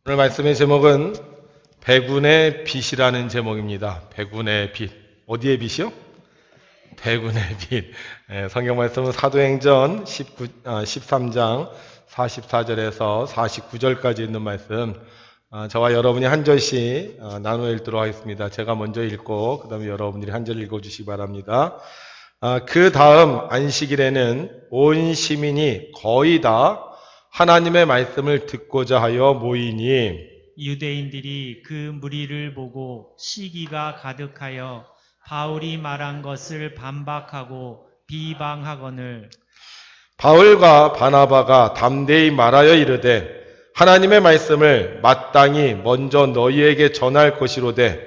오늘 말씀의 제목은 백운의 빛이라는 제목입니다. 백운의 빛. 어디의 빛이요? 백운의 빛. 성경 말씀은 사도행전 13장 44절에서 49절까지 있는 말씀. 저와 여러분이 한 절씩 나누어 읽도록 하겠습니다. 제가 먼저 읽고 그 다음에 여러분들이 한 절 읽어주시기 바랍니다. 그 다음 안식일에는 온 시민이 거의 다 하나님의 말씀을 듣고자 하여 모이니 유대인들이 그 무리를 보고 시기가 가득하여 바울이 말한 것을 반박하고 비방하거늘 바울과 바나바가 담대히 말하여 이르되 하나님의 말씀을 마땅히 먼저 너희에게 전할 것이로되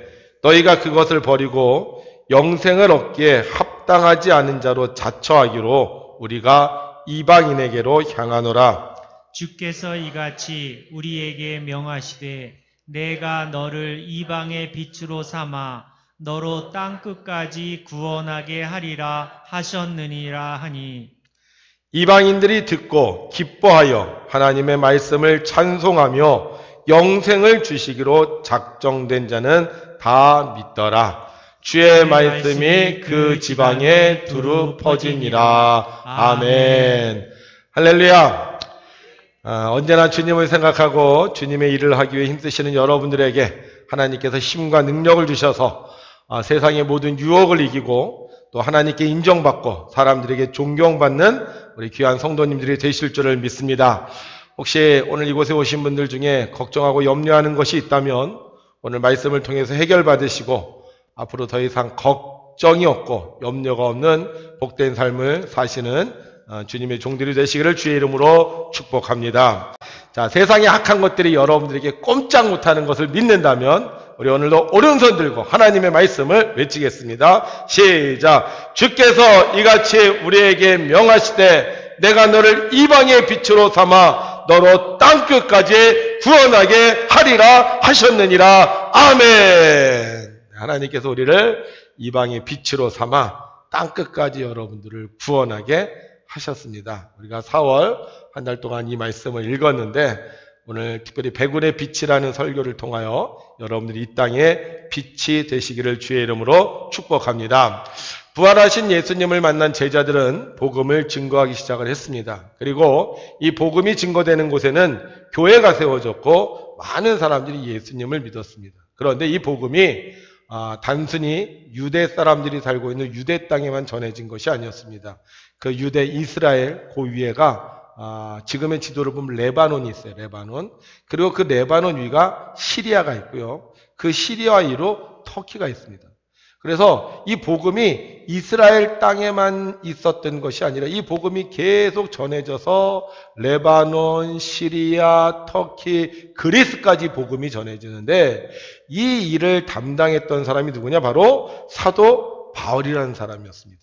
너희가 그것을 버리고 영생을 얻기에 합당하지 않은 자로 자처하기로 우리가 이방인에게로 향하노라. 주께서 이같이 우리에게 명하시되 내가 너를 이방의 빛으로 삼아 너로 땅 끝까지 구원하게 하리라 하셨느니라 하니 이방인들이 듣고 기뻐하여 하나님의 말씀을 찬송하며 영생을 주시기로 작정된 자는 다 믿더라. 주의 말씀이 그 지방에 두루 퍼지니라. 아멘. 할렐루야. 언제나 주님을 생각하고 주님의 일을 하기 위해 힘쓰시는 여러분들에게 하나님께서 힘과 능력을 주셔서 세상의 모든 유혹을 이기고 또 하나님께 인정받고 사람들에게 존경받는 우리 귀한 성도님들이 되실 줄을 믿습니다. 혹시 오늘 이곳에 오신 분들 중에 걱정하고 염려하는 것이 있다면 오늘 말씀을 통해서 해결받으시고 앞으로 더 이상 걱정이 없고 염려가 없는 복된 삶을 사시는 주님의 종들이 되시기를 주의 이름으로 축복합니다. 자, 세상의 악한 것들이 여러분들에게 꼼짝 못하는 것을 믿는다면 우리 오늘도 오른손 들고 하나님의 말씀을 외치겠습니다. 시작. 주께서 이같이 우리에게 명하시되 내가 너를 이방의 빛으로 삼아 너로 땅끝까지 구원하게 하리라 하셨느니라. 아멘. 하나님께서 우리를 이방의 빛으로 삼아 땅끝까지 여러분들을 구원하게 하셨습니다. 우리가 4월 한 달 동안 이 말씀을 읽었는데 오늘 특별히 백운의 빛이라는 설교를 통하여 여러분들이 이 땅에 빛이 되시기를 주의 이름으로 축복합니다. 부활하신 예수님을 만난 제자들은 복음을 증거하기 시작을 했습니다. 그리고 이 복음이 증거되는 곳에는 교회가 세워졌고 많은 사람들이 예수님을 믿었습니다. 그런데 이 복음이 단순히 유대 사람들이 살고 있는 유대 땅에만 전해진 것이 아니었습니다. 그 유대 이스라엘 그 위에가 지금의 지도를 보면 레바논이 있어요. 레바논. 그리고 그 레바논 위가 시리아가 있고요. 그 시리아 위로 터키가 있습니다. 그래서 이 복음이 이스라엘 땅에만 있었던 것이 아니라 이 복음이 계속 전해져서 레바논, 시리아, 터키, 그리스까지 복음이 전해지는데 이 일을 담당했던 사람이 누구냐? 바로 사도 바울이라는 사람이었습니다.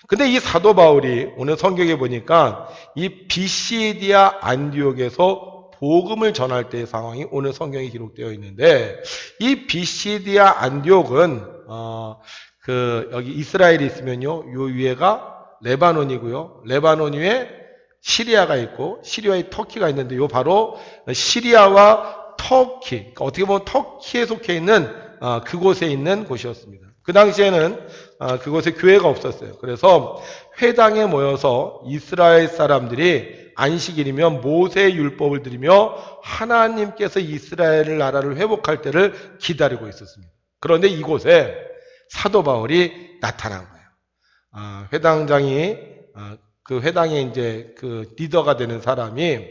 근데 이 사도 바울이 오늘 성경에 보니까 이 비시디아 안디옥에서 복음을 전할 때의 상황이 오늘 성경에 기록되어 있는데 이 비시디아 안디옥은 여기 이스라엘이 있으면요, 요 위에가 레바논이고요, 레바논 위에 시리아가 있고 시리아에 터키가 있는데 요 바로 시리아와 터키, 그러니까 어떻게 보면 터키에 속해 있는 그곳에 있는 곳이었습니다. 그 당시에는 그곳에 교회가 없었어요. 그래서 회당에 모여서 이스라엘 사람들이 안식일이면 모세의 율법을 드리며 하나님께서 이스라엘 나라를 회복할 때를 기다리고 있었습니다. 그런데 이곳에 사도 바울이 나타난 거예요. 회당장이 그 회당에 이제 그 리더가 되는 사람이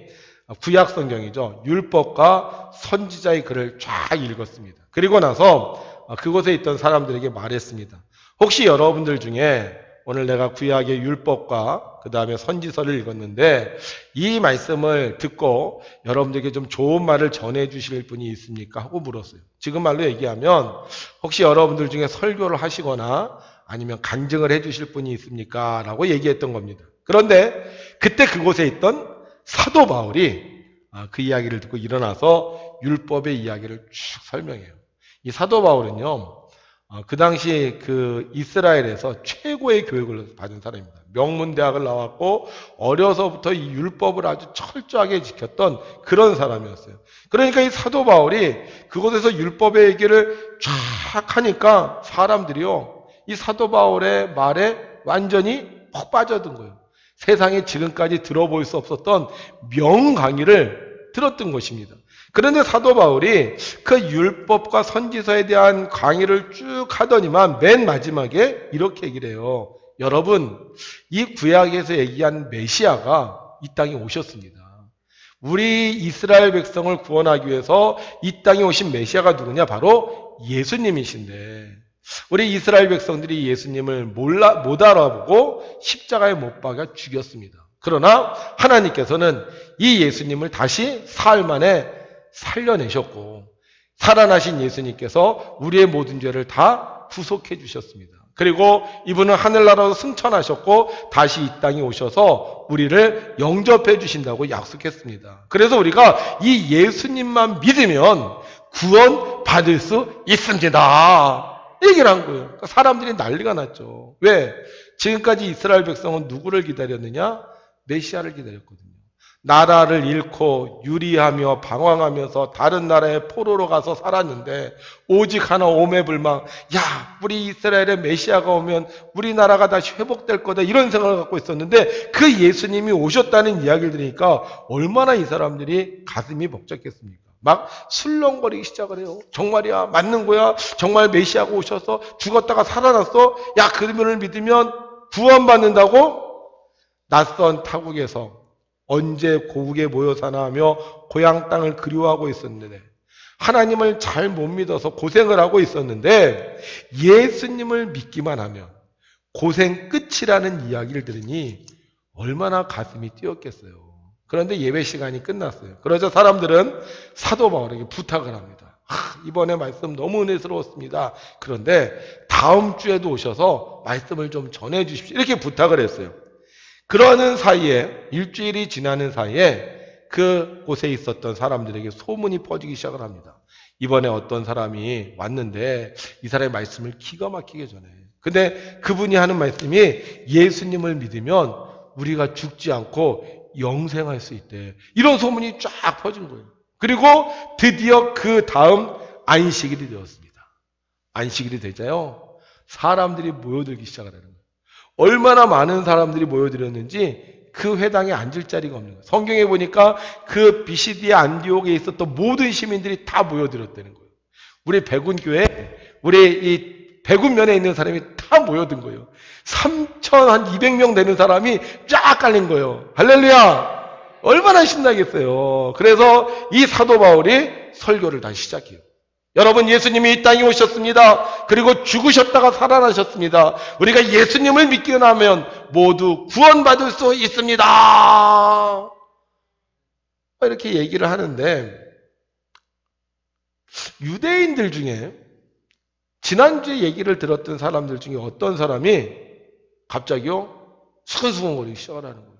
구약 성경이죠. 율법과 선지자의 글을 쫙 읽었습니다. 그리고 나서 그곳에 있던 사람들에게 말했습니다. 혹시 여러분들 중에 오늘 내가 구약의 율법과 그 다음에 선지서를 읽었는데 이 말씀을 듣고 여러분들에게 좀 좋은 말을 전해 주실 분이 있습니까? 하고 물었어요. 지금 말로 얘기하면 혹시 여러분들 중에 설교를 하시거나 아니면 간증을 해 주실 분이 있습니까? 라고 얘기했던 겁니다. 그런데 그때 그곳에 있던 사도 바울이 그 이야기를 듣고 일어나서 율법의 이야기를 쭉 설명해요. 이 사도 바울은요, 그 당시 그 이스라엘에서 최고의 교육을 받은 사람입니다. 명문대학을 나왔고 어려서부터 이 율법을 아주 철저하게 지켰던 그런 사람이었어요. 그러니까 이 사도 바울이 그곳에서 율법의 얘기를 쫙 하니까 사람들이요, 이 사도 바울의 말에 완전히 푹 빠져든 거예요. 세상에 지금까지 들어볼 수 없었던 명강의를 들었던 것입니다. 그런데 사도 바울이 그 율법과 선지서에 대한 강의를 쭉 하더니만 맨 마지막에 이렇게 얘기를 해요. 여러분, 이 구약에서 얘기한 메시아가 이 땅에 오셨습니다. 우리 이스라엘 백성을 구원하기 위해서 이 땅에 오신 메시아가 누구냐? 바로 예수님이신데, 우리 이스라엘 백성들이 예수님을 못 알아보고 십자가에 못 박아 죽였습니다. 그러나 하나님께서는 이 예수님을 다시 사흘 만에 살려내셨고, 살아나신 예수님께서 우리의 모든 죄를 다 구속해 주셨습니다. 그리고 이분은 하늘나라로 승천하셨고 다시 이 땅에 오셔서 우리를 영접해 주신다고 약속했습니다. 그래서 우리가 이 예수님만 믿으면 구원 받을 수 있습니다. 얘기를 한 거예요. 그러니까 사람들이 난리가 났죠. 왜? 지금까지 이스라엘 백성은 누구를 기다렸느냐? 메시아를 기다렸거든요. 나라를 잃고 유리하며 방황하면서 다른 나라에 포로로 가서 살았는데 오직 하나 오매불망, 야, 우리 이스라엘의 메시아가 오면 우리나라가 다시 회복될 거다, 이런 생각을 갖고 있었는데 그 예수님이 오셨다는 이야기를 들으니까 얼마나 이 사람들이 가슴이 벅찼겠습니까? 막 술렁거리기 시작을 해요. 정말이야? 맞는 거야? 정말 메시아가 오셔서 죽었다가 살아났어? 야, 그분을 믿으면 구원받는다고? 낯선 타국에서 언제 고국에 모여 사나 하며 고향 땅을 그리워하고 있었는데, 하나님을 잘 못 믿어서 고생을 하고 있었는데 예수님을 믿기만 하면 고생 끝이라는 이야기를 들으니 얼마나 가슴이 뛰었겠어요. 그런데 예배 시간이 끝났어요. 그러자 사람들은 사도 바울에게 부탁을 합니다. 이번에 말씀 너무 은혜스러웠습니다. 그런데 다음 주에도 오셔서 말씀을 좀 전해 주십시오. 이렇게 부탁을 했어요. 그러는 사이에, 일주일이 지나는 사이에 그곳에 있었던 사람들에게 소문이 퍼지기 시작을 합니다. 이번에 어떤 사람이 왔는데 이 사람의 말씀을 기가 막히게 전해. 근데 그분이 하는 말씀이 예수님을 믿으면 우리가 죽지 않고 영생할 수 있대. 이런 소문이 쫙 퍼진 거예요. 그리고 드디어 그 다음 안식일이 되었습니다. 안식일이 되자요, 사람들이 모여들기 시작을 하는 거예요. 얼마나 많은 사람들이 모여들었는지 그 회당에 앉을 자리가 없는 거예요. 성경에 보니까 그 비시디아 안디옥에 있었던 모든 시민들이 다 모여들었다는 거예요. 우리 백운교회, 우리 이 백운면에 있는 사람이 다 모여든 거예요. 3,200명 되는 사람이 쫙 깔린 거예요. 할렐루야! 얼마나 신나겠어요. 그래서 이 사도 바울이 설교를 다시 시작해요. 여러분, 예수님이 이 땅에 오셨습니다. 그리고 죽으셨다가 살아나셨습니다. 우리가 예수님을 믿기만 하면 모두 구원받을 수 있습니다. 이렇게 얘기를 하는데, 유대인들 중에 지난주에 얘기를 들었던 사람들 중에 어떤 사람이 갑자기요, 수근수근거리기 시작을 하는 거예요.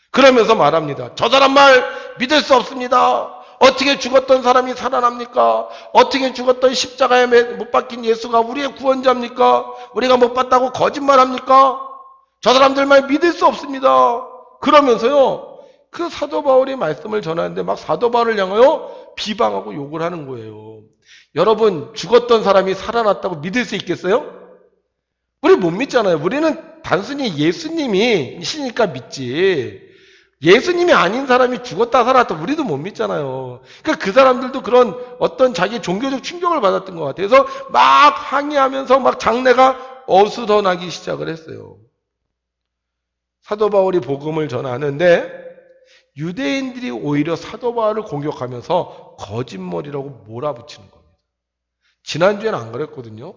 그러면서 말합니다. 저 사람 말 믿을 수 없습니다. 어떻게 죽었던 사람이 살아납니까? 어떻게 죽었던 십자가에 못 박힌 예수가 우리의 구원자입니까? 우리가 못 봤다고 거짓말합니까? 저 사람들 말 믿을 수 없습니다. 그러면서요, 그 사도 바울이 말씀을 전하는데 막 사도 바울을 향하여 비방하고 욕을 하는 거예요. 여러분, 죽었던 사람이 살아났다고 믿을 수 있겠어요? 우리 못 믿잖아요. 우리는 단순히 예수님이 시니까 믿지, 예수님이 아닌 사람이 죽었다 살았다 우리도 못 믿잖아요. 그러니까 그 사람들도 그런 어떤 자기 종교적 충격을 받았던 것 같아요. 그래서 막 항의하면서 막 장내가 어수선하기 시작을 했어요. 사도 바울이 복음을 전하는데 유대인들이 오히려 사도 바울을 공격하면서 거짓말이라고 몰아붙이는 겁니다. 지난주에는 안 그랬거든요.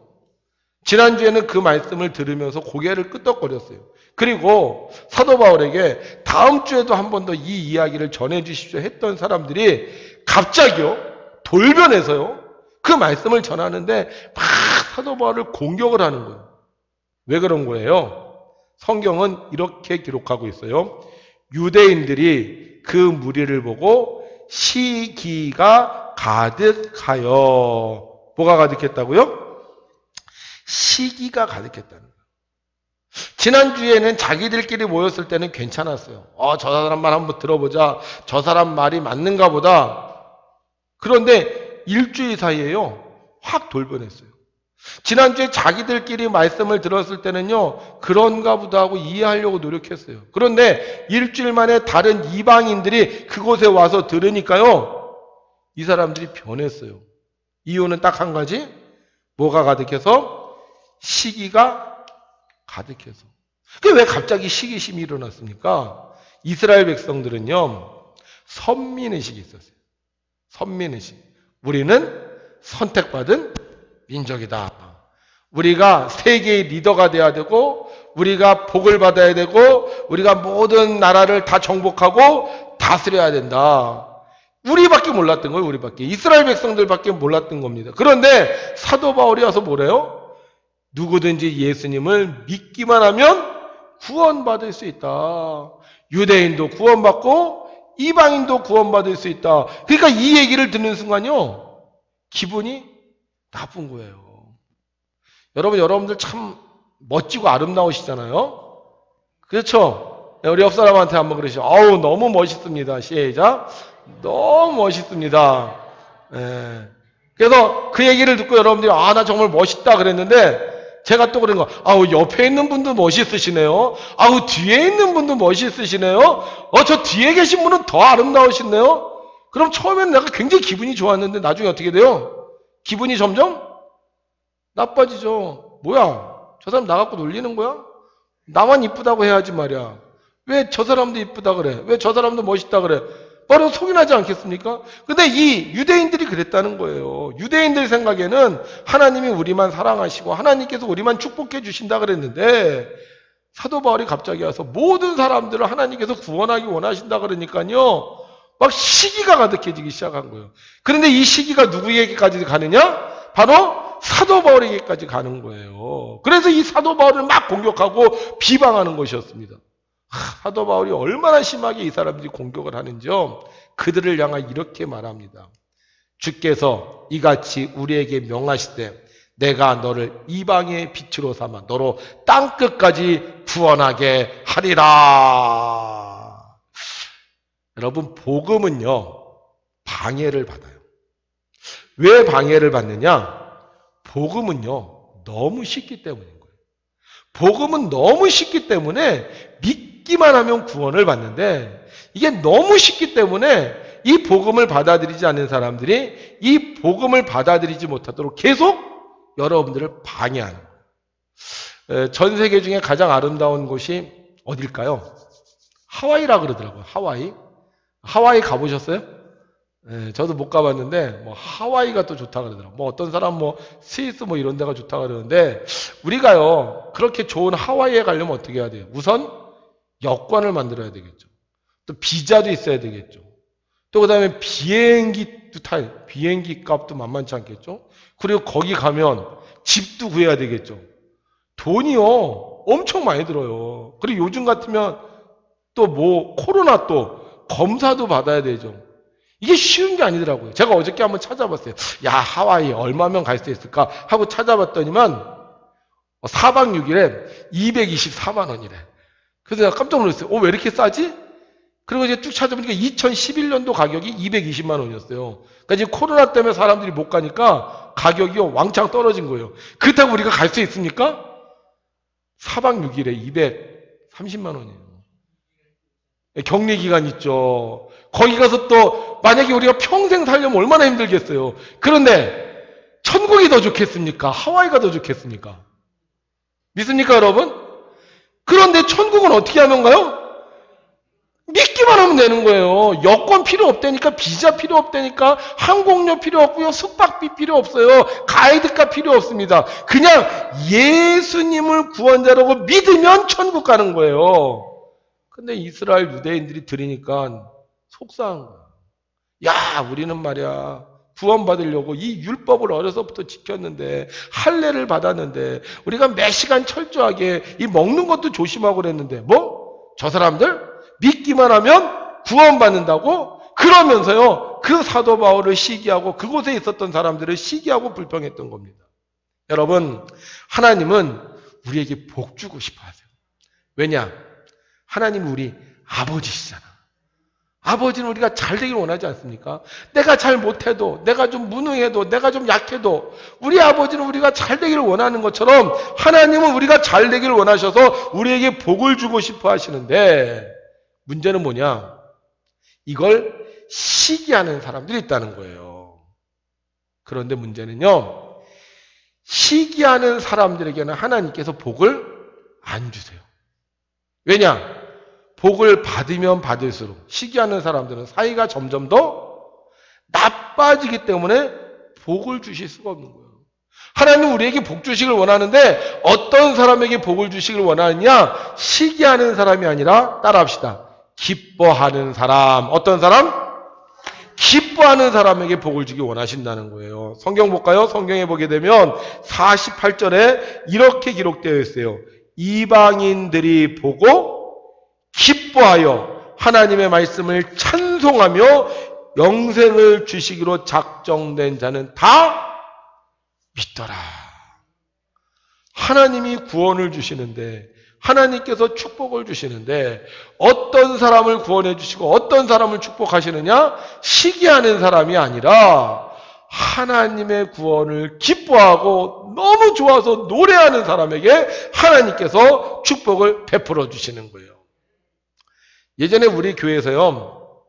지난주에는 그 말씀을 들으면서 고개를 끄덕거렸어요. 그리고 사도 바울에게 다음 주에도 한 번 더 이 이야기를 전해 주십시오 했던 사람들이 갑자기요, 돌변해서요, 그 말씀을 전하는데 막 사도 바울을 공격을 하는 거예요. 왜 그런 거예요? 성경은 이렇게 기록하고 있어요. 유대인들이 그 무리를 보고 시기가 가득하여, 뭐가 가득했다고요? 시기가 가득했다는 거예요. 지난주에는 자기들끼리 모였을 때는 괜찮았어요. 저 사람 말 한번 들어보자. 저 사람 말이 맞는가 보다. 그런데 일주일 사이에요. 확 돌변했어요. 지난주에 자기들끼리 말씀을 들었을 때는요, 그런가 보다 하고 이해하려고 노력했어요. 그런데 일주일 만에 다른 이방인들이 그곳에 와서 들으니까요, 이 사람들이 변했어요. 이유는 딱 한 가지. 뭐가 가득해서? 시기가 가득해서. 그게 왜 갑자기 시기심이 일어났습니까? 이스라엘 백성들은요, 선민의식이 있었어요. 선민의식. 우리는 선택받은 민족이다. 우리가 세계의 리더가 돼야 되고, 우리가 복을 받아야 되고, 우리가 모든 나라를 다 정복하고 다스려야 된다. 우리밖에 몰랐던 거예요. 우리밖에. 이스라엘 백성들밖에 몰랐던 겁니다. 그런데 사도 바울이 와서 뭐래요? 누구든지 예수님을 믿기만 하면 구원받을 수 있다. 유대인도 구원받고 이방인도 구원받을 수 있다. 그러니까 이 얘기를 듣는 순간요, 기분이 나쁜 거예요. 여러분들 참 멋지고 아름다우시잖아요. 그렇죠? 우리 옆 사람한테 한번 그러시죠. 아우, 너무 멋있습니다. 시작. 너무 멋있습니다. 예. 그래서 그 얘기를 듣고 여러분들이 나 정말 멋있다 그랬는데, 제가 또 그런 거, 옆에 있는 분도 멋있으시네요. 뒤에 있는 분도 멋있으시네요. 저 뒤에 계신 분은 더 아름다우시네요. 그럼 처음에는 내가 굉장히 기분이 좋았는데 나중에 어떻게 돼요? 기분이 점점 나빠지죠. 뭐야? 저 사람 나 갖고 놀리는 거야? 나만 이쁘다고 해야지 말이야. 왜 저 사람도 이쁘다 그래? 왜 저 사람도 멋있다 그래? 바로 속이 나지 않겠습니까? 근데 이 유대인들이 그랬다는 거예요. 유대인들 생각에는 하나님이 우리만 사랑하시고 하나님께서 우리만 축복해 주신다 그랬는데, 사도 바울이 갑자기 와서 모든 사람들을 하나님께서 구원하기 원하신다 그러니까요, 막 시기가 가득해지기 시작한 거예요. 그런데 이 시기가 누구에게까지 가느냐? 바로 사도 바울에게까지 가는 거예요. 그래서 이 사도 바울을 막 공격하고 비방하는 것이었습니다. 사도 바울이 얼마나 심하게 이 사람들이 공격을 하는지요, 그들을 향해 이렇게 말합니다. 주께서 이같이 우리에게 명하시되 내가 너를 이방의 빛으로 삼아 너로 땅끝까지 구원하게 하리라. 여러분, 복음은요, 방해를 받아요. 왜 방해를 받느냐? 복음은요, 너무 쉽기 때문인 거예요. 복음은 너무 쉽기 때문에 믿기만 하면 구원을 받는데, 이게 너무 쉽기 때문에 이 복음을 받아들이지 않는 사람들이 이 복음을 받아들이지 못하도록 계속 여러분들을 방해하는 거예요. 전 세계 중에 가장 아름다운 곳이 어딜까요? 하와이라 그러더라고요. 하와이 가보셨어요? 저도 못 가봤는데, 하와이가 또 좋다 그러더라고요. 어떤 사람 스위스 이런 데가 좋다 그러는데, 우리가요, 그렇게 좋은 하와이에 가려면 어떻게 해야 돼요? 우선 여권을 만들어야 되겠죠. 또 비자도 있어야 되겠죠. 또 그 다음에 비행기 값도 만만치 않겠죠. 그리고 거기 가면 집도 구해야 되겠죠. 돈이요, 엄청 많이 들어요. 그리고 요즘 같으면 또 코로나 또 검사도 받아야 되죠. 이게 쉬운 게 아니더라고요. 제가 어저께 한번 찾아봤어요. 야, 하와이 얼마면 갈 수 있을까 하고 찾아봤더니만 4박 6일에 224만 원이래. 그래서 내가 깜짝 놀랐어요. 왜 이렇게 싸지? 그리고 이제 쭉 찾아보니까 2011년도 가격이 220만 원이었어요. 그러니까 지금 코로나 때문에 사람들이 못 가니까 가격이 왕창 떨어진 거예요. 그렇다고 우리가 갈 수 있습니까? 4박 6일에 230만 원이에요. 격리 기간 있죠. 거기 가서 또 만약에 우리가 평생 살려면 얼마나 힘들겠어요. 그런데 천국이 더 좋겠습니까? 하와이가 더 좋겠습니까? 믿습니까, 여러분? 그런데 천국은 어떻게 하면 가요? 믿기만 하면 되는 거예요. 여권 필요 없다니까, 비자 필요 없다니까, 항공료 필요 없고요, 숙박비 필요 없어요, 가이드가 필요 없습니다. 그냥 예수님을 구원자라고 믿으면 천국 가는 거예요. 근데 이스라엘 유대인들이 들으니까 속상한 거야. 야, 우리는 말이야, 구원받으려고 이 율법을 어려서부터 지켰는데, 할례를 받았는데, 우리가 몇 시간 철저하게 이 먹는 것도 조심하고 그랬는데, 저 사람들 믿기만 하면 구원받는다고? 그러면서요, 그 사도 바울을 시기하고 그곳에 있었던 사람들을 시기하고 불평했던 겁니다. 여러분, 하나님은 우리에게 복 주고 싶어 하세요. 왜냐? 하나님은 우리 아버지시잖아. 아버지는 우리가 잘 되기를 원하지 않습니까? 내가 잘 못해도, 내가 좀 무능해도, 내가 좀 약해도 우리 아버지는 우리가 잘 되기를 원하는 것처럼 하나님은 우리가 잘 되기를 원하셔서 우리에게 복을 주고 싶어 하시는데, 문제는 뭐냐? 이걸 시기하는 사람들이 있다는 거예요. 그런데 문제는요, 시기하는 사람들에게는 하나님께서 복을 안 주세요. 왜냐? 복을 받으면 받을수록 시기하는 사람들은 사이가 점점 더 나빠지기 때문에 복을 주실 수가 없는 거예요. 하나님은 우리에게 복 주시길 원하는데 어떤 사람에게 복을 주시길 원하느냐? 시기하는 사람이 아니라 따라합시다. 기뻐하는 사람. 어떤 사람? 기뻐하는 사람에게 복을 주기 원하신다는 거예요. 성경 볼까요? 성경에 보게 되면 48절에 이렇게 기록되어 있어요. 이방인들이 보고 기뻐하여 하나님의 말씀을 찬송하며 영생을 주시기로 작정된 자는 다 믿더라. 하나님이 구원을 주시는데, 하나님께서 축복을 주시는데 어떤 사람을 구원해 주시고 어떤 사람을 축복하시느냐? 시기하는 사람이 아니라 하나님의 구원을 기뻐하고 너무 좋아서 노래하는 사람에게 하나님께서 축복을 베풀어 주시는 거예요. 예전에 우리 교회에서요,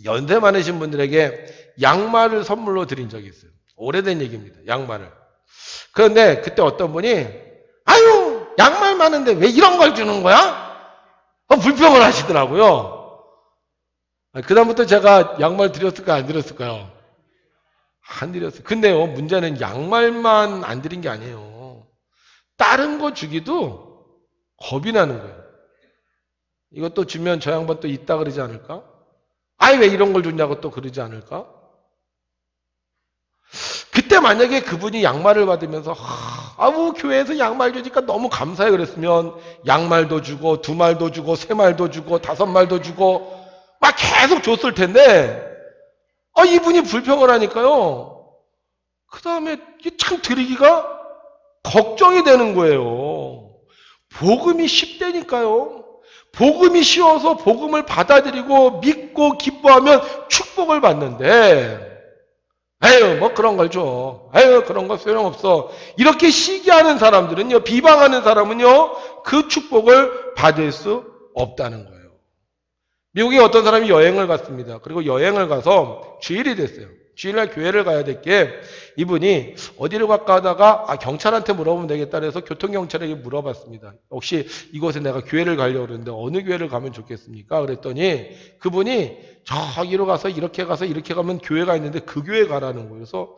연세 많으신 분들에게 양말을 선물로 드린 적이 있어요. 오래된 얘기입니다. 양말을. 그런데 그때 어떤 분이 아유, 양말 많은데 왜 이런 걸 주는 거야? 불평을 하시더라고요. 그다음부터 제가 양말 드렸을까요? 안 드렸을까요? 안 드렸어요. 근데요, 문제는 양말만 안 드린 게 아니에요. 다른 거 주기도 겁이 나는 거예요. 이것도 주면 저 양반 또 있다 그러지 않을까? 아이, 왜 이런 걸 줬냐고 또 그러지 않을까? 그때 만약에 그분이 양말을 받으면서 교회에서 양말 주니까 너무 감사해 그랬으면 양말도 주고 2말도 주고 3말도 주고 5말도 주고 막 계속 줬을 텐데 이분이 불평을 하니까요. 그 다음에 참 드리기가 걱정이 되는 거예요. 복음이 쉽다니까요. 복음이 쉬워서 복음을 받아들이고 믿고 기뻐하면 축복을 받는데 에휴, 뭐 그런 걸 줘. 에휴, 그런 거 소용없어. 이렇게 시기하는 사람들은요, 비방하는 사람은요, 그 축복을 받을 수 없다는 거예요. 미국에 어떤 사람이 여행을 갔습니다. 그리고 여행을 가서 주일이 됐어요. 주일날 교회를 가야 될 게 이분이 어디를 갈까 하다가 경찰한테 물어보면 되겠다 그래서 교통경찰에게 물어봤습니다. 혹시 이곳에 내가 교회를 가려고 그러는데 어느 교회를 가면 좋겠습니까? 그랬더니 그분이 저기로 가서 이렇게 가면 교회가 있는데 그 교회 가라는 거예요. 그래서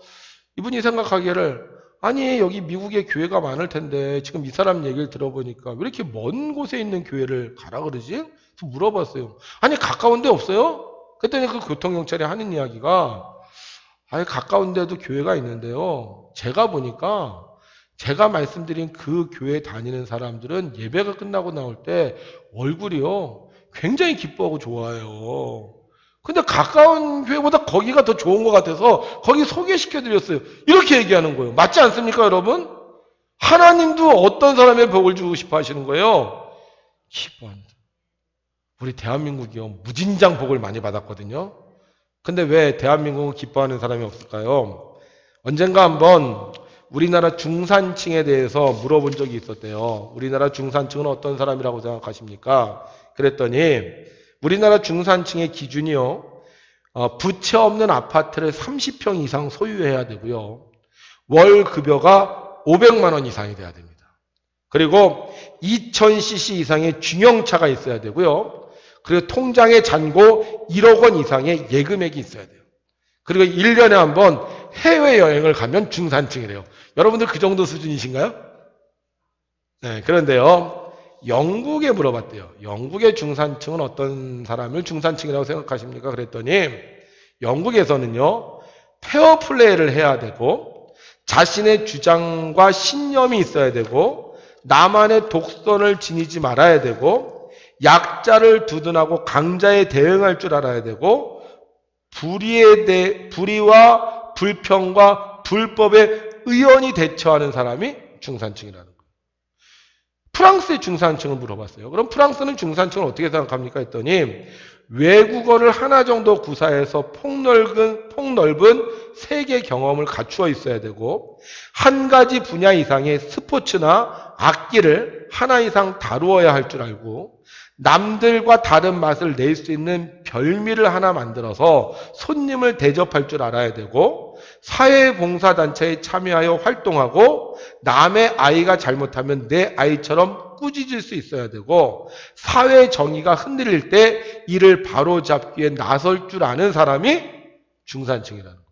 이분이 생각하기를 아니 여기 미국에 교회가 많을 텐데 지금 이 사람 얘기를 들어보니까 왜 이렇게 먼 곳에 있는 교회를 가라 그러지? 그래서 물어봤어요. 아니 가까운 데 없어요? 그랬더니 그 교통경찰이 하는 이야기가 가까운 데도 교회가 있는데요. 제가 보니까 제가 말씀드린 그 교회 다니는 사람들은 예배가 끝나고 나올 때 얼굴이요. 굉장히 기뻐하고 좋아요. 근데 가까운 교회보다 거기가 더 좋은 것 같아서 거기 소개시켜드렸어요. 이렇게 얘기하는 거예요. 맞지 않습니까, 여러분? 하나님도 어떤 사람의 복을 주고 싶어 하시는 거예요? 기뻐한다. 우리 대한민국이요. 무진장 복을 많이 받았거든요. 근데 왜 대한민국은 기뻐하는 사람이 없을까요? 언젠가 한번 우리나라 중산층에 대해서 물어본 적이 있었대요. 우리나라 중산층은 어떤 사람이라고 생각하십니까? 그랬더니 우리나라 중산층의 기준이요. 부채 없는 아파트를 30평 이상 소유해야 되고요. 월 급여가 500만 원 이상이 돼야 됩니다. 그리고 2000cc 이상의 중형차가 있어야 되고요. 그리고 통장에 잔고 1억 원 이상의 예금액이 있어야 돼요. 그리고 1년에 한 번 해외여행을 가면 중산층이래요. 여러분들 그 정도 수준이신가요? 네, 그런데요. 영국에 물어봤대요. 영국의 중산층은 어떤 사람을 중산층이라고 생각하십니까? 그랬더니 영국에서는요. 페어플레이를 해야 되고 자신의 주장과 신념이 있어야 되고 나만의 독선을 지니지 말아야 되고 약자를 두둔하고 강자에 대응할 줄 알아야 되고 불의와 불평과 불법에 의연히 대처하는 사람이 중산층이라는 거예요. 프랑스의 중산층을 물어봤어요. 그럼 프랑스는 중산층을 어떻게 생각합니까? 했더니 외국어를 하나 정도 구사해서 폭넓은 세계 경험을 갖추어 있어야 되고 한 가지 분야 이상의 스포츠나 악기를 하나 이상 다루어야 할 줄 알고 남들과 다른 맛을 낼 수 있는 별미를 하나 만들어서 손님을 대접할 줄 알아야 되고 사회봉사단체에 참여하여 활동하고 남의 아이가 잘못하면 내 아이처럼 꾸짖을 수 있어야 되고 사회 정의가 흔들릴 때 이를 바로잡기 위해 나설 줄 아는 사람이 중산층이라는 거예요.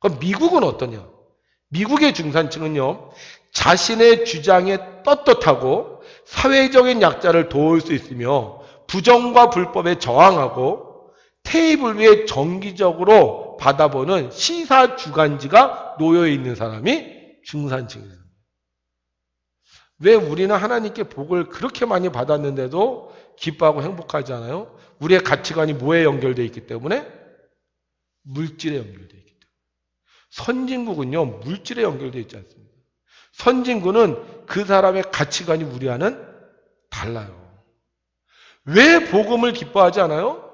그럼 미국은 어떠냐? 미국의 중산층은요, 자신의 주장에 떳떳하고 사회적인 약자를 도울 수 있으며 부정과 불법에 저항하고 테이블 위에 정기적으로 받아보는 시사 주간지가 놓여 있는 사람이 중산층이에요. 왜 우리는 하나님께 복을 그렇게 많이 받았는데도 기뻐하고 행복하지 않아요? 우리의 가치관이 뭐에 연결되어 있기 때문에? 물질에 연결되어 있기 때문에. 선진국은요, 물질에 연결되어 있지 않습니다. 선진국은 그 사람의 가치관이 우리와는 달라요. 왜 복음을 기뻐하지 않아요?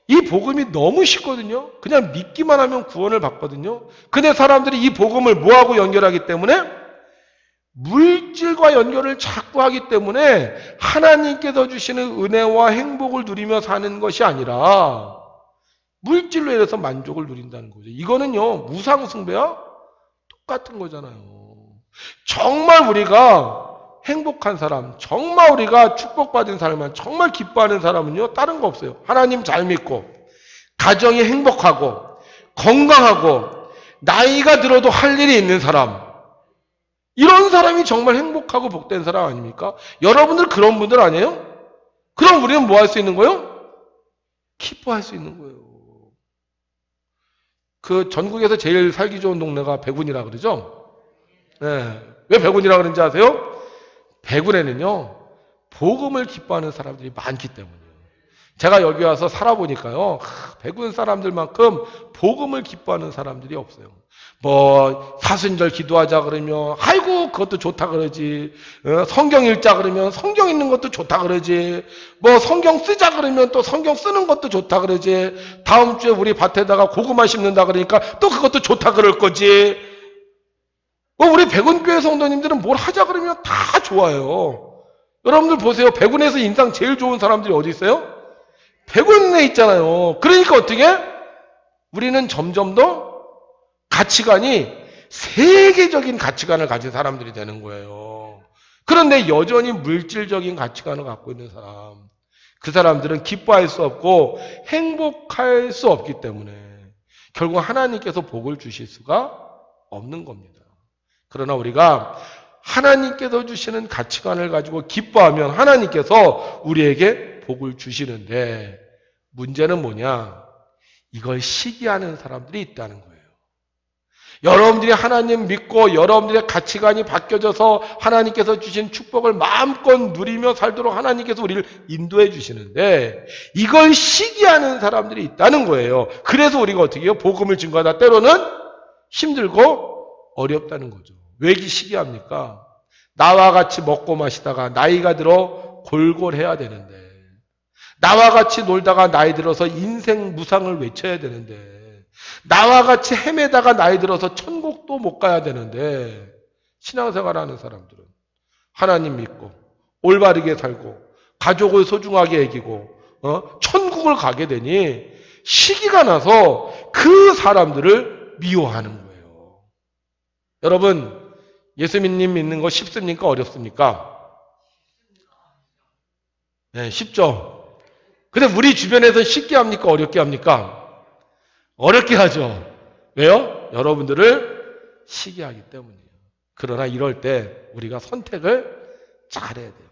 이 복음이 너무 쉽거든요. 그냥 믿기만 하면 구원을 받거든요. 근데 사람들이 이 복음을 뭐하고 연결하기 때문에? 물질과 연결을 자꾸 하기 때문에 하나님께서 주시는 은혜와 행복을 누리며 사는 것이 아니라 물질로 인해서 만족을 누린다는 거죠. 이거는요, 무상숭배와 똑같은 거잖아요. 정말 우리가 행복한 사람, 정말 우리가 축복받은 사람은, 정말 기뻐하는 사람은요, 다른 거 없어요. 하나님 잘 믿고, 가정이 행복하고, 건강하고, 나이가 들어도 할 일이 있는 사람, 이런 사람이 정말 행복하고 복된 사람 아닙니까? 여러분들 그런 분들 아니에요? 그럼 우리는 뭐 할 수 있는 거예요? 기뻐할 수 있는 거예요. 그 전국에서 제일 살기 좋은 동네가 백운이라 그러죠? 네. 왜 백운이라 그런지 아세요? 백운에는요, 복음을 기뻐하는 사람들이 많기 때문이에요. 제가 여기 와서 살아보니까요, 백운 사람들만큼 복음을 기뻐하는 사람들이 없어요. 뭐 사순절 기도하자 그러면 아이고 그것도 좋다 그러지, 성경 읽자 그러면 성경 읽는 것도 좋다 그러지, 뭐 성경 쓰자 그러면 또 성경 쓰는 것도 좋다 그러지, 다음 주에 우리 밭에다가 고구마 심는다 그러니까 또 그것도 좋다 그럴 거지. 뭐 우리 백운교회 성도님들은 뭘 하자 그러면 다 좋아요. 여러분들 보세요. 백운에서 인상 제일 좋은 사람들이 어디 있어요? 백운에 있잖아요. 그러니까 어떻게? 우리는 점점 더 가치관이 세계적인 가치관을 가진 사람들이 되는 거예요. 그런데 여전히 물질적인 가치관을 갖고 있는 사람, 그 사람들은 기뻐할 수 없고 행복할 수 없기 때문에 결국 하나님께서 복을 주실 수가 없는 겁니다. 그러나 우리가 하나님께서 주시는 가치관을 가지고 기뻐하면 하나님께서 우리에게 복을 주시는데, 문제는 뭐냐? 이걸 시기하는 사람들이 있다는 거예요. 여러분들이 하나님 믿고 여러분들의 가치관이 바뀌어져서 하나님께서 주신 축복을 마음껏 누리며 살도록 하나님께서 우리를 인도해 주시는데, 이걸 시기하는 사람들이 있다는 거예요. 그래서 우리가 어떻게 해요? 복음을 증거하다 때로는 힘들고 어렵다는 거죠. 왜 시기합니까? 나와 같이 먹고 마시다가 나이가 들어 골골해야 되는데, 나와 같이 놀다가 나이 들어서 인생 무상을 외쳐야 되는데, 나와 같이 헤매다가 나이 들어서 천국도 못 가야 되는데, 신앙생활하는 사람들은 하나님 믿고 올바르게 살고 가족을 소중하게 여기고 천국을 가게 되니 시기가 나서 그 사람들을 미워하는 거예요. 여러분, 예수님 믿는 거 쉽습니까? 어렵습니까? 네, 쉽죠. 근데 우리 주변에서 쉽게 합니까? 어렵게 합니까? 어렵게 하죠. 왜요? 여러분들을 시기하기 때문이에요. 그러나 이럴 때 우리가 선택을 잘해야 돼요.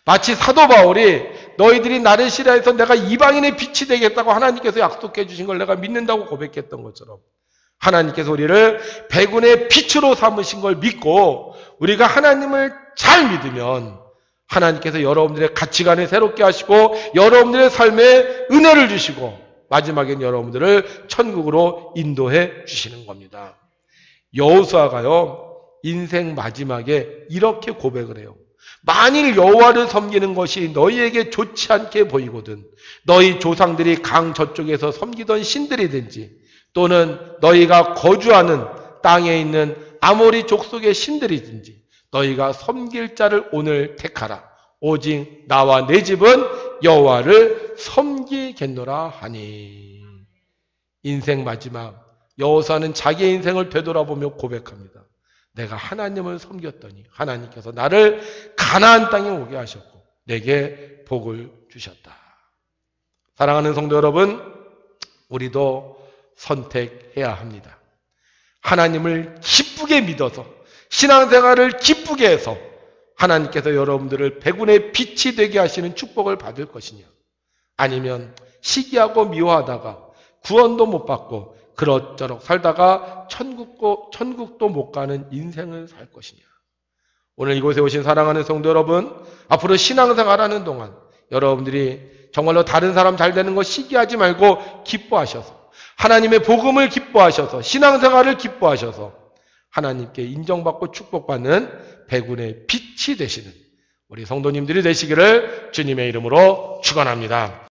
마치 사도 바울이 너희들이 나를 싫어해서 내가 이방인의 빛이 되겠다고 하나님께서 약속해 주신 걸 내가 믿는다고 고백했던 것처럼, 하나님께서 우리를 백운의 빛으로 삼으신 걸 믿고 우리가 하나님을 잘 믿으면 하나님께서 여러분들의 가치관을 새롭게 하시고 여러분들의 삶에 은혜를 주시고 마지막엔 여러분들을 천국으로 인도해 주시는 겁니다. 여호수아가요, 인생 마지막에 이렇게 고백을 해요. 만일 여호와를 섬기는 것이 너희에게 좋지 않게 보이거든 너희 조상들이 강 저쪽에서 섬기던 신들이든지 또는 너희가 거주하는 땅에 있는 아모리 족속의 신들이든지 너희가 섬길 자를 오늘 택하라. 오직 나와 내 집은 여호와를 섬기겠노라 하니. 인생 마지막 여호수아는 자기의 인생을 되돌아보며 고백합니다. 내가 하나님을 섬겼더니 하나님께서 나를 가나안 땅에 오게 하셨고 내게 복을 주셨다. 사랑하는 성도 여러분, 우리도 선택해야 합니다. 하나님을 기쁘게 믿어서 신앙생활을 기쁘게 해서 하나님께서 여러분들을 백운의 빛이 되게 하시는 축복을 받을 것이냐, 아니면 시기하고 미워하다가 구원도 못 받고 그럭저럭 살다가 천국도 못 가는 인생을 살 것이냐. 오늘 이곳에 오신 사랑하는 성도 여러분, 앞으로 신앙생활하는 동안 여러분들이 정말로 다른 사람 잘 되는 거 시기하지 말고 기뻐하셔서 하나님의 복음을 기뻐하셔서 신앙생활을 기뻐하셔서 하나님께 인정받고 축복받는 백운의 빛이 되시는 우리 성도님들이 되시기를 주님의 이름으로 축원합니다.